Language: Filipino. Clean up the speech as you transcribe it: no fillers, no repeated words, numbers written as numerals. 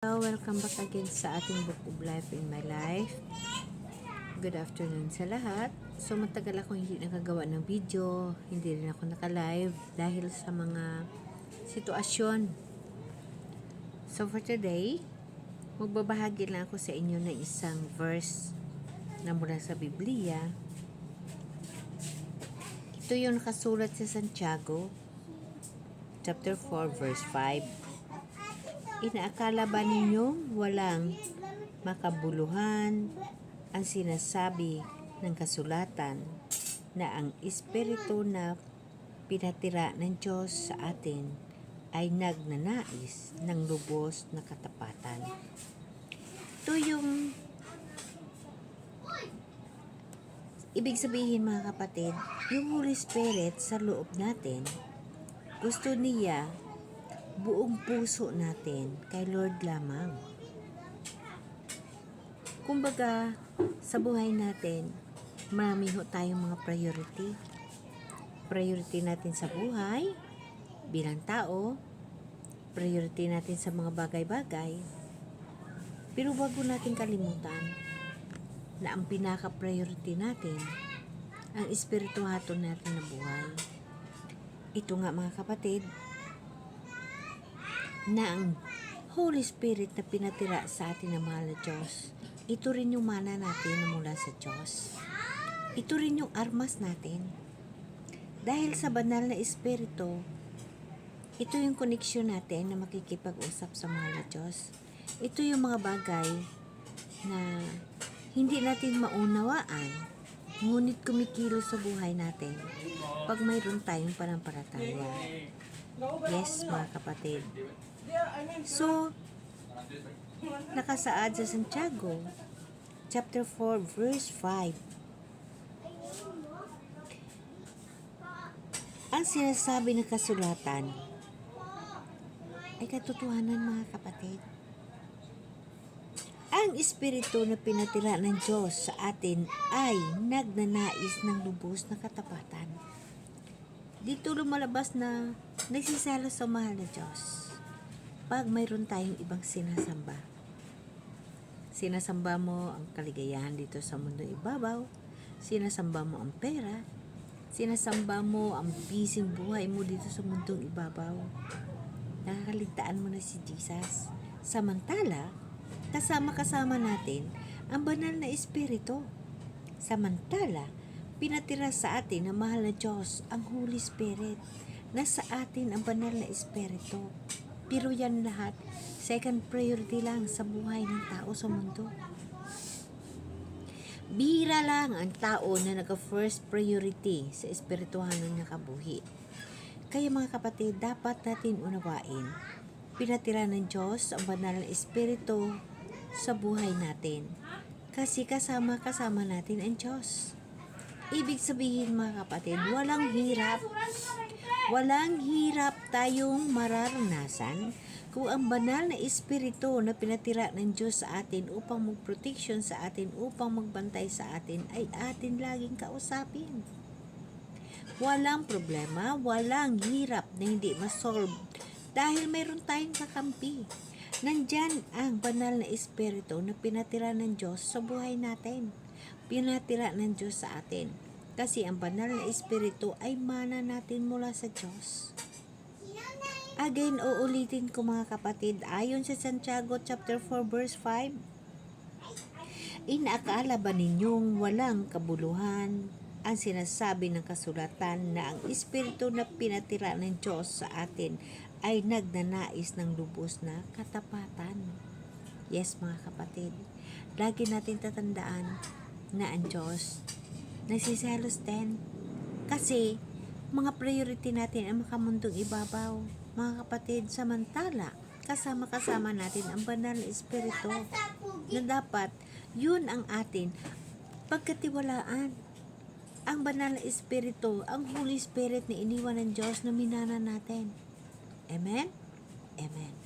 Hello, welcome back again sa ating Book of Life in My Life. Good afternoon sa lahat. So matagal ako hindi nakagawa ng video, hindi rin ako naka-live dahil sa mga sitwasyon. So for today, magbabahagi lang ako sa inyo ng isang verse na mula sa Biblia. Ito yung nakasulat sa Santiago chapter 4 verse 5. Inaakala ba ninyong walang makabuluhan ang sinasabi ng kasulatan na ang Espiritu na pinatira ng Diyos sa atin ay nagnanais ng lubos na katapatan? Ito yung ibig sabihin, mga kapatid, yung Holy Spirit sa loob natin, gusto niya buong puso natin kay Lord lamang. Kumbaga, sa buhay natin, marami ho tayong mga priority. Priority natin sa buhay, bilang tao, priority natin sa mga bagay-bagay. Pero bago natin kalimutan na ang pinaka-priority natin, ang espirituhato natin na buhay. Ito nga, mga kapatid, na ang Holy Spirit na pinatira sa atin ng mahal na Diyos, ito rin yung mana natin na mula sa Diyos. Ito rin yung armas natin. Dahil sa banal na Espiritu, ito yung koneksyon natin na makikipag-usap sa mahal na Diyos. Ito yung mga bagay na hindi natin maunawaan, ngunit kumikilos sa buhay natin pag mayroon tayong panampalataya. Yes, mga kapatid. So, nakasaad sa Santiago chapter 4 verse 5. Ang sinasabi ng kasulatan ay katotohanan, mga kapatid. Ang Espiritu na pinatira ng Diyos sa atin ay nagnanais ng lubos na katapatan. Dito lumalabas na nagsisalo sa mahal na Diyos pag mayroon tayong ibang sinasamba. Sinasamba mo ang kaligayahan dito sa mundong ibabaw, sinasamba mo ang pera, sinasamba mo ang bising buhay mo dito sa mundong ibabaw. Nakakaligtaan mo na si Jesus. Samantala, kasama natin ang banal na Espiritu. Samantala, pinatira sa atin ang mahal na Diyos, ang Holy Spirit. Nasa atin ang banal na Espiritu. Pero yan lahat, second priority lang sa buhay ng tao sa mundo. Bihira lang ang tao na naka-first priority sa espirituhanong niya kabuhi. Kaya, mga kapatid, dapat natin unawain, pinatira ng Diyos ang banal na Espiritu sa buhay natin. Kasi kasama natin ang Diyos. Ibig sabihin, mga kapatid, walang hirap tayong mararanasan kung ang banal na Espiritu na pinatira ng Diyos sa atin upang magproteksyon sa atin, upang magbantay sa atin, ay atin laging kausapin. Walang problema, walang hirap na hindi masolve dahil mayroon tayong kakampi. Nandyan ang banal na Espiritu na pinatira ng Diyos sa buhay natin. Pinatira ng Diyos sa atin. Kasi ang banal na Espiritu ay mana natin mula sa Diyos. Again, uulitin ko, mga kapatid, ayon sa Santiago chapter 4 verse 5. Inaakala ba ninyong walang kabuluhan ang sinasabi ng kasulatan na ang Espiritu na pinatira ng Diyos sa atin ay nagnanais ng lubos na katapatan? Yes, mga kapatid, lagi natin tatandaan na ang Diyos nagsiselos din. Kasi, mga priority natin ang makamundong ibabaw, mga kapatid. Samantala, kasama natin ang banal na Espiritu na dapat yun ang atin pagkatiwalaan. Ang banal na Espiritu, ang Holy Spirit na iniwan ng Diyos na minana natin. Amen? Amen.